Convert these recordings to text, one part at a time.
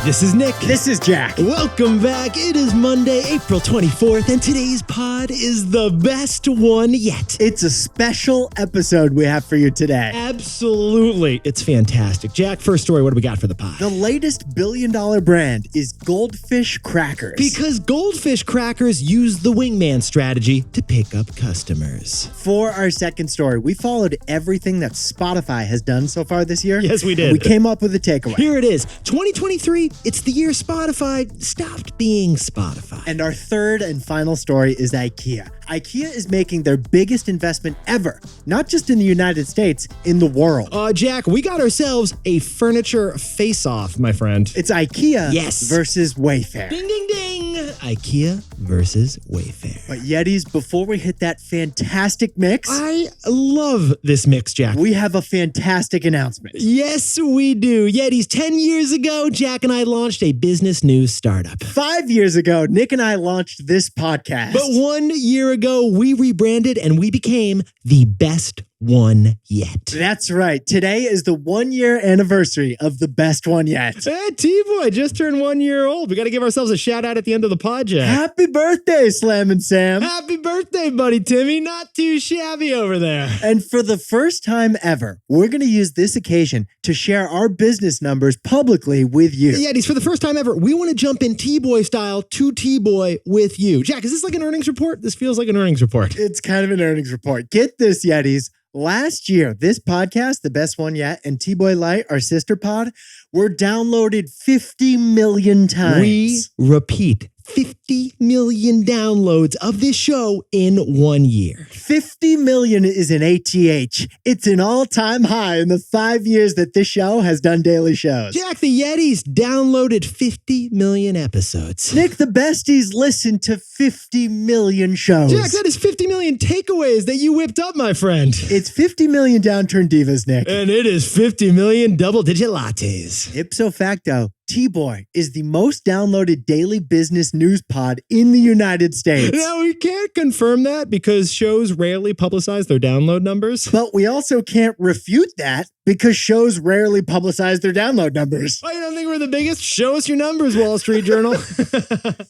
This is Nick. This is Jack. Welcome back. It is Monday, April 24th, and today's pod is the best one yet. It's a special episode we have for you today. Absolutely. It's fantastic. Jack, first story, what do we got for the pod? The latest billion-dollar brand is Goldfish Crackers. Because Goldfish Crackers use the Wingman Strategy to pick up customers. For our second story, we followed everything that Spotify has done so far this year. Yes, we did. And we came up with a takeaway. Here it is. 2023, it's the year Spotify stopped being Spotify. And our third and final story is Ikea. Ikea is making their biggest investment ever, not just in the United States, in the world. Jack, we got ourselves a furniture face-off, my friend. It's Ikea versus Wayfair. Ding, ding, ding. Ikea versus Wayfair. But Yetis, before we hit that fantastic mix, I love this mix, Jack. we have a fantastic announcement. Yes, we do. Yetis, 10 years ago, Jack and I launched a business news startup. 5 years ago, Nick and I launched this podcast. But 1 year ago, we rebranded and we became the best one yet. That's right. Today is the 1 year anniversary of the best one yet. Hey, T-Boy, just turned 1 year old. We got to give ourselves a shout out at the end of the pod, Jack. Happy birthday, Slam and Sam. Happy birthday, buddy Timmy. Not too shabby over there. And for the first time ever, we're going to use this occasion to share our business numbers publicly with you. Yetis, for the first time ever, we want to jump in T-Boy style to T-Boy with you. Jack, is this like an earnings report? This feels like an earnings report. It's kind of an earnings report. Get this, Yetis. Last year, this podcast, the best one yet, and T-Boy Light, our sister pod, were downloaded 50 million times. We repeat, 50 million downloads of this show in 1 year. 50 million is an ATH. It's an all-time high in the 5 years that this show has done daily shows. Jack, the Yetis downloaded 50 million episodes. Nick, the besties listened to 50 million shows. Jack, that is 50 million takeaways that you whipped up, my friend. It's 50 million downturn divas, Nick. And it is 50 million double-digit lattes. Ipso facto, T-Boy is the most downloaded daily business news pod in the United States. Now, we can't confirm that because shows rarely publicize their download numbers. But we also can't refute that because shows rarely publicize their download numbers. Oh, you don't think we're the biggest? Show us your numbers, Wall Street Journal.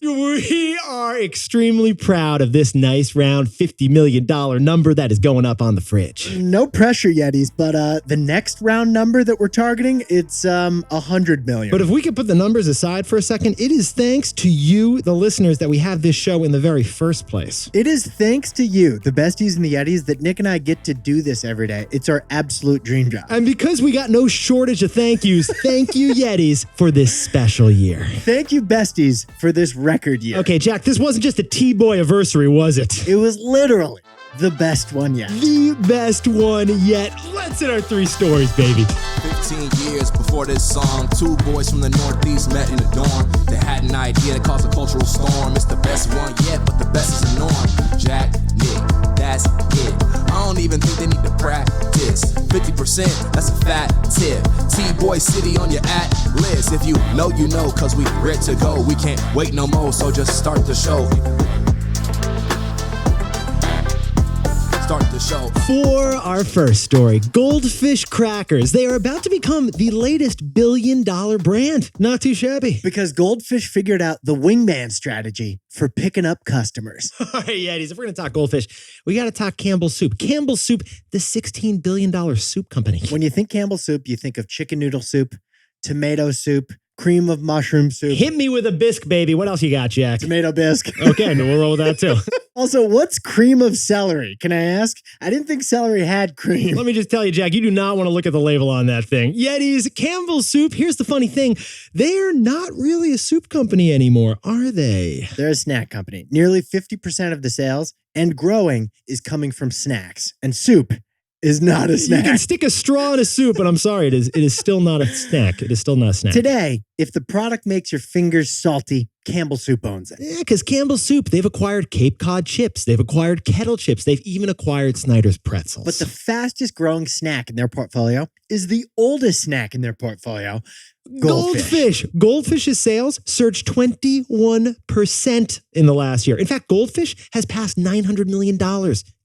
We are extremely proud of this nice round $50 million number that is going up on the fridge. No pressure, Yetis, but the next round number that we're targeting, it's 100 million. But if we could put the numbers aside for a second, it is thanks to you, the listeners, that we have this show in the very first place. It is thanks to you, the besties and the Yetis, that Nick and I get to do this every day. It's our absolute dream job. And because we got no shortage of thank yous, thank you, Yetis, for this special year. Thank you, besties, for this record year. Okay, Jack, this wasn't just a T-Boy anniversary, was it? It was literally the best one yet. The best one yet. Let's hit our three stories, baby. 15 years before this song, two boys from the Northeast met in the dorm. They had an idea that caused a cultural storm. It's the best one yet, but the best is the norm. Jack, Nick, that's it. I don't even think they need to practice. 50%, that's a fat tip. T-Boy City on your at list. If you know, you know, cause we ready to go. We can't wait no more, so just start the show. For our first story, Goldfish Crackers. They are about to become the latest billion-dollar brand. Not too shabby. Because Goldfish figured out the Wingman strategy for picking up customers. All right, Yetis, if we're going to talk Goldfish, we got to talk Campbell's Soup. Campbell's Soup, the $16 billion soup company. When you think Campbell's Soup, you think of chicken noodle soup, tomato soup, cream of mushroom soup. Hit me with a bisque, baby. What else you got, Jack? Tomato bisque. Okay, we'll roll with that too. Also, what's cream of celery? Can I ask? I didn't think celery had cream. Let me just tell you, Jack, you do not want to look at the label on that thing. Yetis, Campbell's Soup, here's the funny thing. They're not really a soup company anymore, are they? They're a snack company. Nearly 50% of the sales, and growing, is coming from snacks. And soup is not a snack. You can stick a straw in a soup, but I'm sorry, it is still not a snack. It is still not a snack. Today, if the product makes your fingers salty, Campbell Soup owns it. Yeah, because Campbell Soup, they've acquired Cape Cod chips. They've acquired Kettle chips. They've even acquired Snyder's pretzels. But the fastest growing snack in their portfolio is the oldest snack in their portfolio, Goldfish. Goldfish's sales surged 21% in the last year. In fact, Goldfish has passed $900 million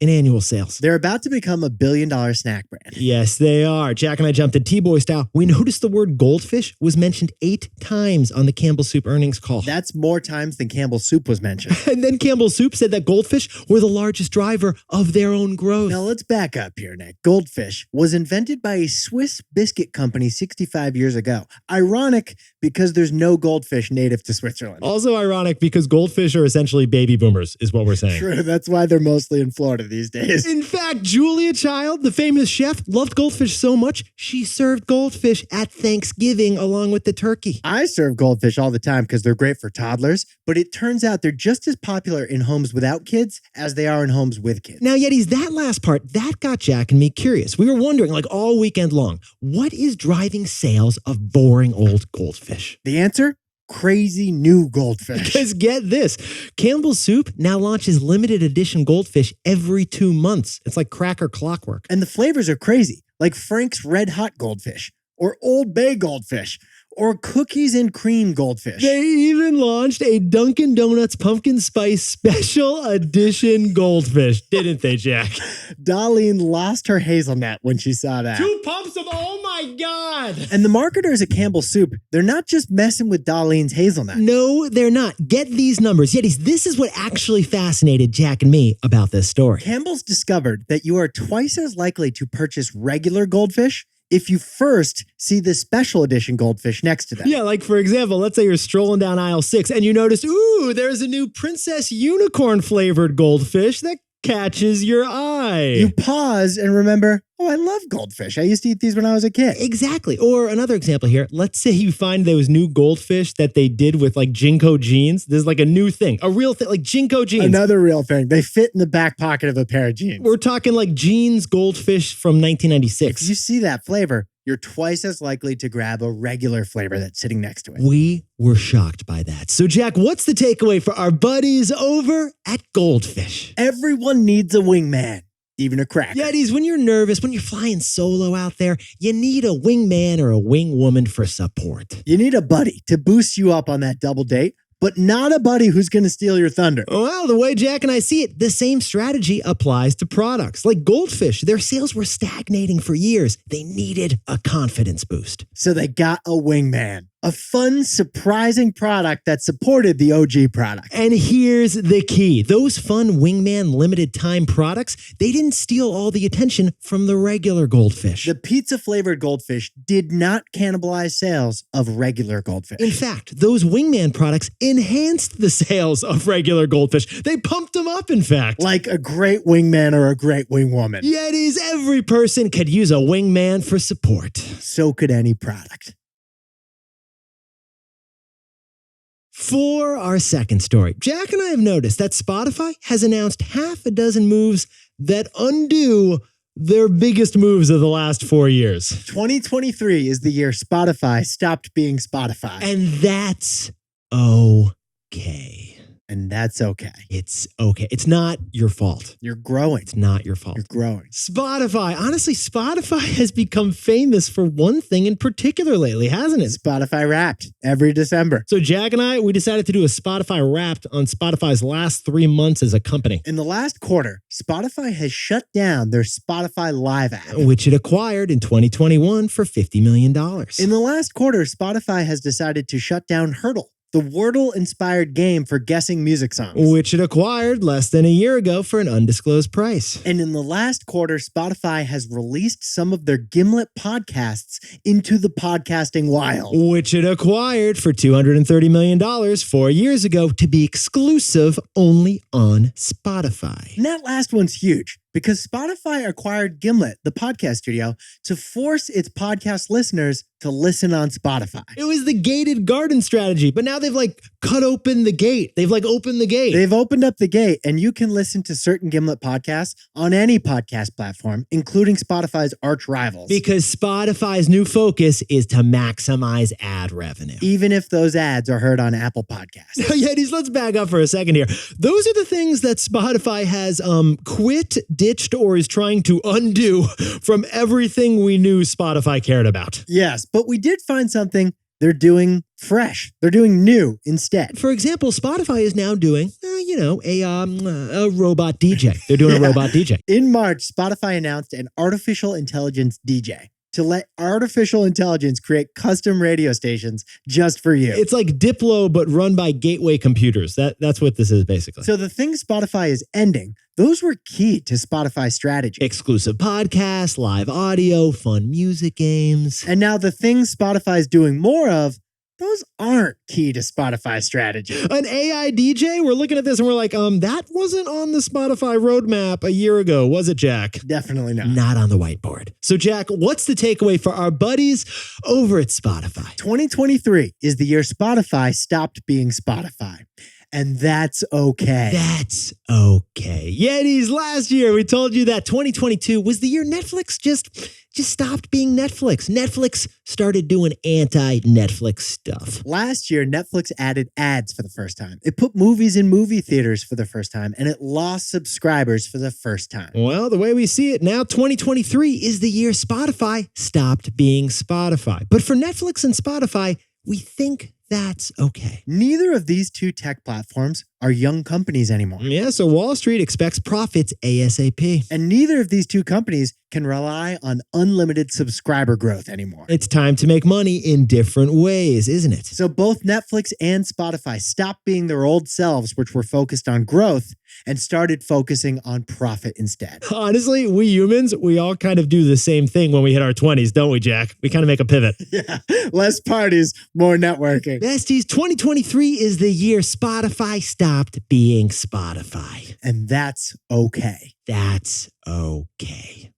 in annual sales. They're about to become a $1 billion snack brand. Yes, they are. Jack and I jumped in T-Boy style. We noticed the word goldfish was mentioned 8 times on the Campbell Soup earnings call. That's more times than Campbell Soup was mentioned. And then Campbell Soup said that goldfish were the largest driver of their own growth. Now let's back up here, Nick. Goldfish was invented by a Swiss biscuit company 65 years ago. Ironic because there's no goldfish native to Switzerland. Also ironic because goldfish are essentially baby boomers, is what we're saying. True, that's why they're mostly in Florida these days. In fact, Julia Child, the famous chef, loved goldfish so much, she served goldfish at Thanksgiving along with the turkey. I serve goldfish all the time because they're great for toddlers, but it turns out they're just as popular in homes without kids as they are in homes with kids. Now, Yetis, that last part, that got Jack and me curious. We were wondering, like all weekend long, what is driving sales of boring old goldfish? The answer? Crazy new goldfish. Because get this, Campbell Soup now launches limited edition goldfish every 2 months. It's like cracker clockwork. And the flavors are crazy, like Frank's Red Hot Goldfish, or Old Bay Goldfish, or cookies and cream goldfish. They even launched a Dunkin' Donuts pumpkin spice special edition goldfish, didn't they, Jack? Darlene lost her hazelnut when she saw that. 2 pumps of, oh my God. And the marketers at Campbell Soup, they're not just messing with Darlene's hazelnut. No, they're not. Get these numbers. Yetis, this is what actually fascinated Jack and me about this story. Campbell's discovered that you are twice as likely to purchase regular goldfish if you first see the special edition goldfish next to them. Yeah, like for example, let's say you're strolling down aisle 6 and you notice, ooh, there's a new Princess Unicorn flavored goldfish that catches your eye. You pause and remember, oh, I love goldfish. I used to eat these when I was a kid. Exactly. Or another example here, let's say you find those new goldfish that they did with like Jinko jeans. There's like a new thing, a real thing, like Jinko jeans. Another real thing. They fit in the back pocket of a pair of jeans. We're talking like jeans goldfish from 1996. If you see that flavor, you're twice as likely to grab a regular flavor that's sitting next to it. We were shocked by that. So Jack, what's the takeaway for our buddies over at Goldfish? Everyone needs a wingman, even a cracker. Yetis, when you're nervous, when you're flying solo out there, you need a wingman or a wingwoman for support. You need a buddy to boost you up on that double date, but not a buddy who's going to steal your thunder. Well, the way Jack and I see it, the same strategy applies to products. Like Goldfish, their sales were stagnating for years. They needed a confidence boost. So they got a wingman. A fun, surprising product that supported the OG product. And here's the key. Those fun Wingman limited time products, they didn't steal all the attention from the regular Goldfish. The pizza-flavored goldfish did not cannibalize sales of regular goldfish. In fact, those Wingman products enhanced the sales of regular Goldfish. They pumped them up, in fact. Like a great wingman or a great wingwoman. Yetis, every person could use a Wingman for support. So could any product. For our second story, Jack and I have noticed that Spotify has announced 6 moves that undo their biggest moves of the last 4 years. 2023 is the year Spotify stopped being Spotify. And that's okay. And that's okay. It's okay. It's not your fault. You're growing. It's not your fault. You're growing. Spotify. Honestly, Spotify has become famous for one thing in particular lately, hasn't it? Spotify Wrapped every December. So Jack and I, we decided to do a Spotify Wrapped on Spotify's last 3 months as a company. In the last quarter, Spotify has shut down their Spotify Live app, which it acquired in 2021 for $50 million. In the last quarter, Spotify has decided to shut down Hurdle, the Wordle-inspired game for guessing music songs, which it acquired less than a year ago for an undisclosed price. And in the last quarter, Spotify has released some of their Gimlet podcasts into the podcasting wild, which it acquired for $230 million 4 years ago to be exclusive only on Spotify. And that last one's huge, because Spotify acquired Gimlet, the podcast studio, to force its podcast listeners to listen on Spotify. It was the gated garden strategy, but now they've cut open the gate. They've opened the gate. They've opened up the gate, and you can listen to certain Gimlet podcasts on any podcast platform, including Spotify's arch rivals. Because Spotify's new focus is to maximize ad revenue. Even if those ads are heard on Apple Podcasts. Yetis, let's back up for a second here. Those are the things that Spotify has quit, ditched, or is trying to undo from everything we knew Spotify cared about. Yes, but we did find something they're doing fresh. They're doing new instead. For example, Spotify is now doing, a robot DJ. They're doing a robot DJ. In March, Spotify announced an artificial intelligence DJ to let artificial intelligence create custom radio stations just for you. It's like Diplo, but run by gateway computers. That's what this is, basically. So the things Spotify is ending, those were key to Spotify's strategy. Exclusive podcasts, live audio, fun music games. And now the things Spotify is doing more of, those aren't key to Spotify's strategy. An AI DJ? We're looking at this and we're like, that wasn't on the Spotify roadmap a year ago, was it, Jack? Definitely not. Not on the whiteboard. So, Jack, what's the takeaway for our buddies over at Spotify? 2023 is the year Spotify stopped being Spotify. And that's okay. That's okay. Yetis, last year we told you that 2022 was the year Netflix just stopped being Netflix. Netflix started doing anti-Netflix stuff. Last year, Netflix added ads for the first time. It put movies in movie theaters for the first time, and it lost subscribers for the first time. Well, the way we see it now, 2023 is the year Spotify stopped being Spotify. But for Netflix and Spotify, we think that's okay. Neither of these two tech platforms are young companies anymore. Yeah, so Wall Street expects profits ASAP. And neither of these two companies can rely on unlimited subscriber growth anymore. It's time to make money in different ways, isn't it? So both Netflix and Spotify stopped being their old selves, which were focused on growth, and started focusing on profit instead. Honestly, we humans, we all kind of do the same thing when we hit our 20s, don't we, Jack? We kind of make a pivot. Yeah, less parties, more networking. Besties, 2023 is the year Spotify stopped being Spotify. And that's okay. That's okay.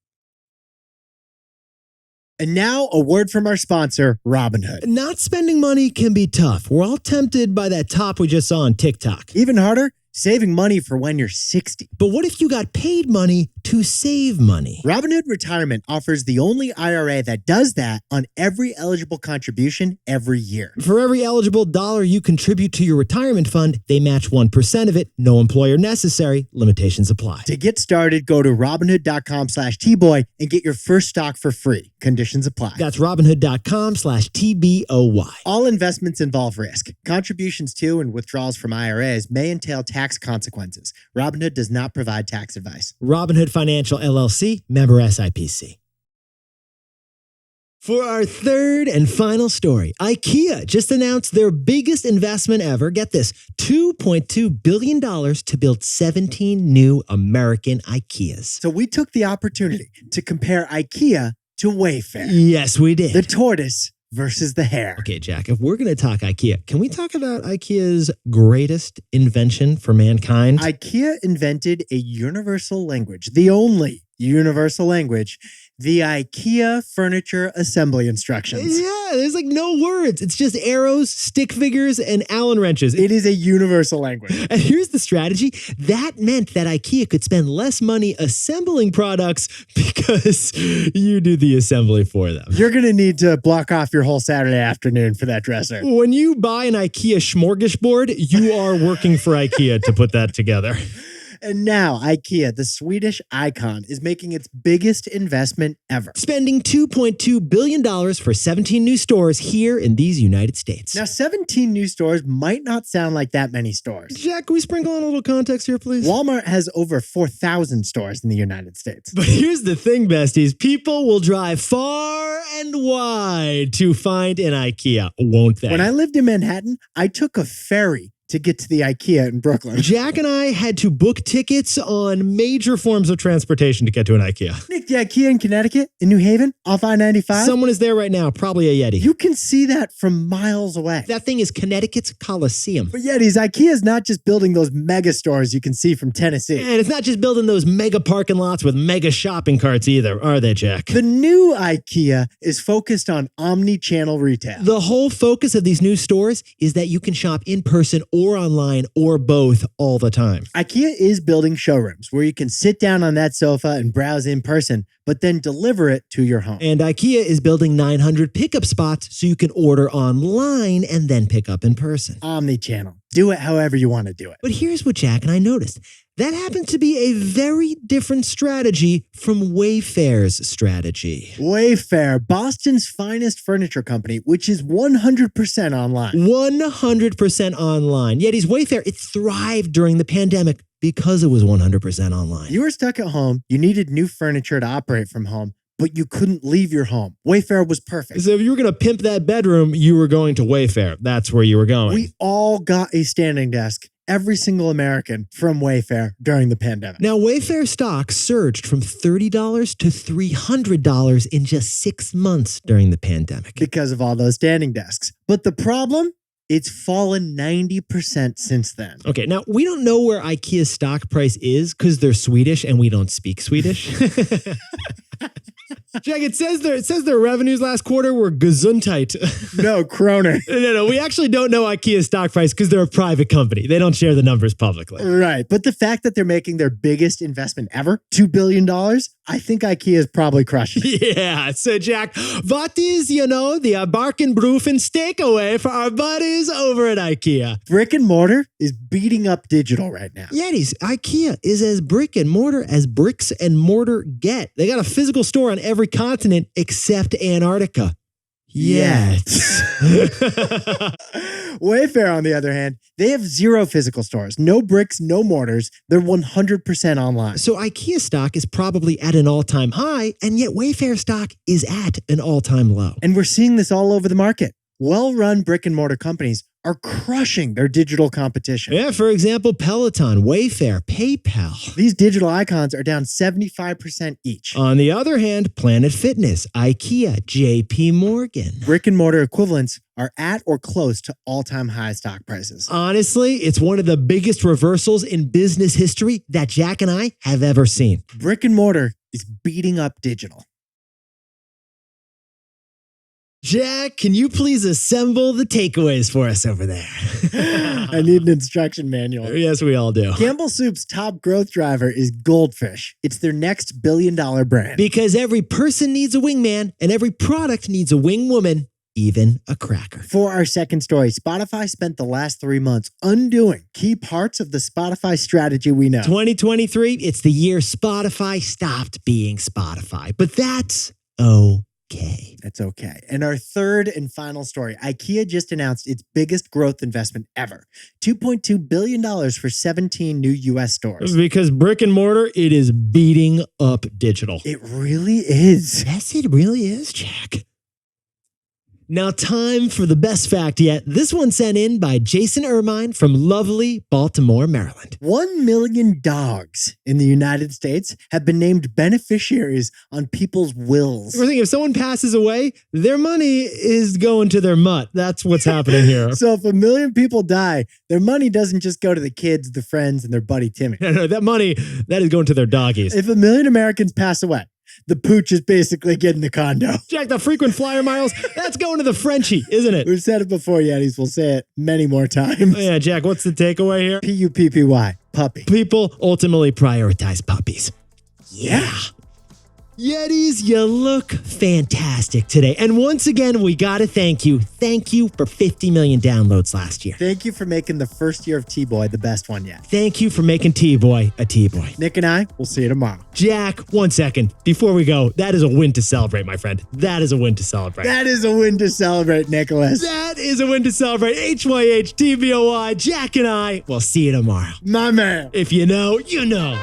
And now a word from our sponsor, Robinhood. Not spending money can be tough. We're all tempted by that top we just saw on TikTok. Even harder, saving money for when you're 60. But what if you got paid money to save money? Robinhood Retirement offers the only IRA that does that on every eligible contribution every year. For every eligible dollar you contribute to your retirement fund, they match 1% of it. No employer necessary. Limitations apply. To get started, go to Robinhood.com/TBoy and get your first stock for free. Conditions apply. That's Robinhood.com/TBOY. All investments involve risk. Contributions to and withdrawals from IRAs may entail tax consequences. Robinhood does not provide tax advice. Robinhood Financial LLC, member SIPC. For our third and final story, Ikea just announced their biggest investment ever. Get this, $2.2 billion to build 17 new American Ikeas. So we took the opportunity to compare Ikea to Wayfair. Yes, we did. The tortoise versus the hare. Okay, Jack, if we're going to talk Ikea, can we talk about Ikea's greatest invention for mankind? Ikea invented a universal language, the only universal language, the Ikea furniture assembly instructions. Yeah, there's no words. It's just arrows, stick figures, and Allen wrenches. It is a universal language. And here's the strategy. That meant that Ikea could spend less money assembling products because you do the assembly for them. You're going to need to block off your whole Saturday afternoon for that dresser. When you buy an Ikea smorgasbord, you are working for Ikea to put that together. And now Ikea, the Swedish icon, is making its biggest investment ever. Spending $2.2 billion for 17 new stores here in these United States. Now, 17 new stores might not sound like that many stores. Jack, can we sprinkle on a little context here, please? Walmart has over 4,000 stores in the United States. But here's the thing, besties. People will drive far and wide to find an Ikea, won't they? When I lived in Manhattan, I took a ferry to get to the Ikea in Brooklyn. Jack and I had to book tickets on major forms of transportation to get to an Ikea. Nick, the Ikea in Connecticut, in New Haven, off I-95. Someone is there right now, probably a Yeti. You can see that from miles away. That thing is Connecticut's Coliseum. But Yetis, Ikea is not just building those mega stores you can see from Tennessee. And it's not just building those mega parking lots with mega shopping carts either, are they, Jack? The new Ikea is focused on omni-channel retail. The whole focus of these new stores is that you can shop in person or online or both all the time. Ikea is building showrooms where you can sit down on that sofa and browse in person, but then deliver it to your home. And Ikea is building 900 pickup spots so you can order online and then pick up in person. Omni-channel. Do it however you want to do it. But here's what Jack and I noticed. That happens to be a very different strategy from Wayfair's strategy. Wayfair, Boston's finest furniture company, which is 100% online. 100% online. Yetis, Wayfair, it thrived during the pandemic because it was 100% online. You were stuck at home, you needed new furniture to operate from home, but you couldn't leave your home. Wayfair was perfect. So if you were going to pimp that bedroom, you were going to Wayfair. That's where you were going. We all got a standing desk, every single American, from Wayfair during the pandemic. Now, Wayfair stock surged from $30 to $300 in just 6 months during the pandemic. Because of all those standing desks. But the problem? It's fallen 90% since then. Okay, now we don't know where IKEA's stock price is because they're Swedish and we don't speak Swedish. Jack, it says their revenues last quarter were gesundheit. No, kroner. No, we actually don't know IKEA's stock price because they're a private company. They don't share the numbers publicly. Right, but the fact that they're making their biggest investment ever, $2 billion, I think IKEA is probably crushing it. Yeah, so Jack, what is, the bargain proof and takeaway for our buddies over at IKEA? Brick and mortar is beating up digital right now. Yetis, IKEA is as brick and mortar as bricks and mortar get. They got a physical store on every continent except Antarctica. Yet. Wayfair, on the other hand, they have 0 physical stores, no bricks, no mortars. They're 100% online. So IKEA stock is probably at an all-time high, and yet Wayfair stock is at an all-time low. And we're seeing this all over the market. Well-run brick and mortar companies are crushing their digital competition. Yeah, for example, Peloton, Wayfair, PayPal. These digital icons are down 75% each. On the other hand, Planet Fitness, IKEA, JP Morgan. Brick and mortar equivalents are at or close to all-time high stock prices. Honestly, it's one of the biggest reversals in business history that Jack and I have ever seen. Brick and mortar is beating up digital. Jack, can you please assemble the takeaways for us over there? I need an instruction manual. Yes, we all do. Campbell Soup's top growth driver is Goldfish. It's their next billion-dollar brand. Because every person needs a wingman and every product needs a wing woman, even a cracker. For our second story, Spotify spent the last 3 months undoing key parts of the Spotify strategy we know. 2023, it's the year Spotify stopped being Spotify. But that's okay. That's okay. And our third and final story, IKEA just announced its biggest growth investment ever. $2.2 billion for 17 new U.S. stores. Because brick and mortar, it is beating up digital. It really is. Yes, it really is, Jack. Now, time for the best fact yet. This one sent in by Jason Ermine from lovely Baltimore, Maryland. 1 million dogs in the United States have been named beneficiaries on people's wills. We're thinking if someone passes away, their money is going to their mutt. That's what's happening here. So if 1 million people die, their money doesn't just go to the kids, the friends, and their buddy Timmy. No, that money, that is going to their doggies. If 1 million Americans pass away, the pooch is basically getting the condo. Jack, the frequent flyer miles, that's going to the Frenchie, isn't it? We've said it before, Yetis. We'll say it many more times. Yeah, Jack, what's the takeaway here? Puppy. Puppy. People ultimately prioritize puppies. Yeah. Yetis, you look fantastic today. And once again, we got to thank you. Thank you for 50 million downloads last year. Thank you for making the first year of T-Boy the best one yet. Thank you for making T-Boy a T-Boy. Nick and I will see you tomorrow. Jack, 1 second. Before we go, that is a win to celebrate, my friend. That is a win to celebrate. That is a win to celebrate, Nicholas. That is a win to celebrate. HYHTBOY. Jack and I will see you tomorrow. My man. If you know, you know.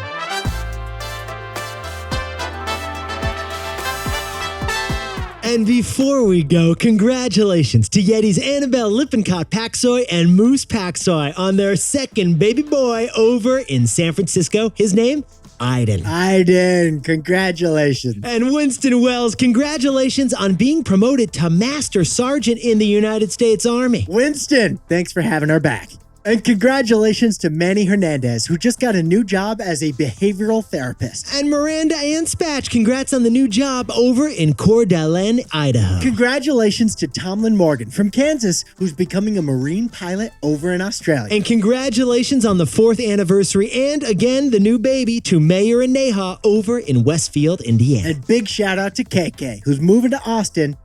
And before we go, congratulations to Yeti's Annabelle Lippincott Paxoy and Moose Paxoy on their second baby boy over in San Francisco. His name? Iden. Congratulations. And Winston Wells, congratulations on being promoted to Master Sergeant in the United States Army. Winston, thanks for having our back. And congratulations to Manny Hernandez, who just got a new job as a behavioral therapist. And Miranda Anspatch, congrats on the new job over in Coeur d'Alene, Idaho. Congratulations to Tomlin Morgan from Kansas, who's becoming a Marine pilot over in Australia. And congratulations on the 4th anniversary and, again, the new baby to Mayor and Neha over in Westfield, Indiana. And big shout out to KK, who's moving to Austin.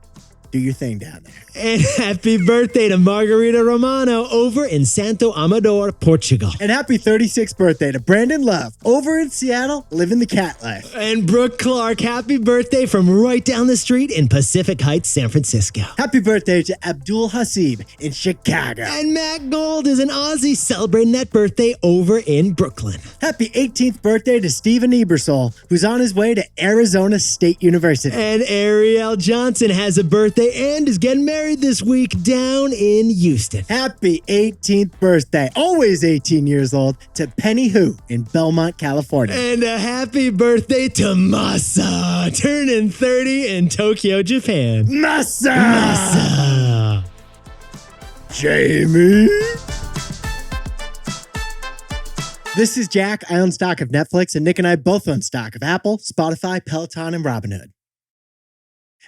Do your thing down there. And happy birthday to Margarita Romano over in Santo Amador, Portugal. And happy 36th birthday to Brandon Love over in Seattle, living the cat life. And Brooke Clark, happy birthday from right down the street in Pacific Heights, San Francisco. Happy birthday to Abdul Hasib in Chicago. And Matt Gold is an Aussie celebrating that birthday over in Brooklyn. Happy 18th birthday to Steven Ebersol, who's on his way to Arizona State University. And Ariel Johnson has a birthday and is getting married this week down in Houston. Happy 18th birthday, always 18 years old, to Penny Hu in Belmont, California. And a happy birthday to Masa, turning 30 in Tokyo, Japan. Masa! Jamie? This is Jack. I own stock of Netflix, and Nick and I both own stock of Apple, Spotify, Peloton, and Robinhood.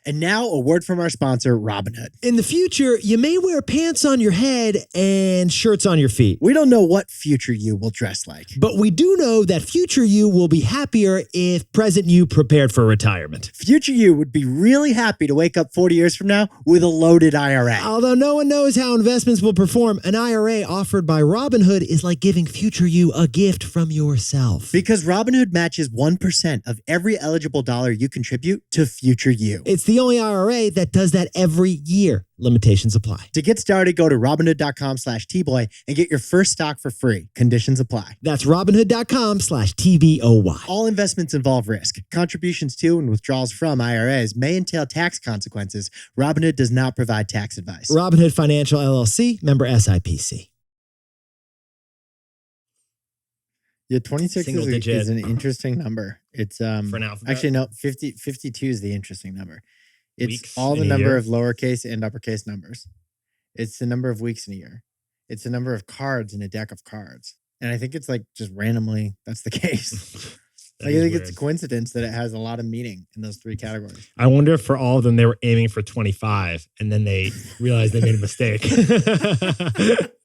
And now a word from our sponsor, Robinhood. In the future, you may wear pants on your head and shirts on your feet. We don't know what future you will dress like. But we do know that future you will be happier if present you prepared for retirement. Future you would be really happy to wake up 40 years from now with a loaded IRA. Although no one knows how investments will perform, an IRA offered by Robinhood is like giving future you a gift from yourself. Because Robinhood matches 1% of every eligible dollar you contribute to future you. It's the only IRA that does that every year. Limitations apply. To get started, go to Robinhood.com/TBoy and get your first stock for free. Conditions apply. That's Robinhood.com/TBOY. All investments involve risk. Contributions to and withdrawals from IRAs may entail tax consequences. Robinhood does not provide tax advice. Robinhood Financial LLC, member SIPC. Yeah, 26 Single digit. is an interesting number. It's For an alphabet? actually no, 52 is the interesting number. It's Weeks all the in a number year? of lowercase and uppercase numbers. It's the number of weeks in a year. It's the number of cards in a deck of cards. And I think it's like just randomly that's the case. That Like, is I think it's a weird. coincidence that it has a lot of meaning in those three categories. I wonder if for all of them they were aiming for 25 and then they realized they made a mistake.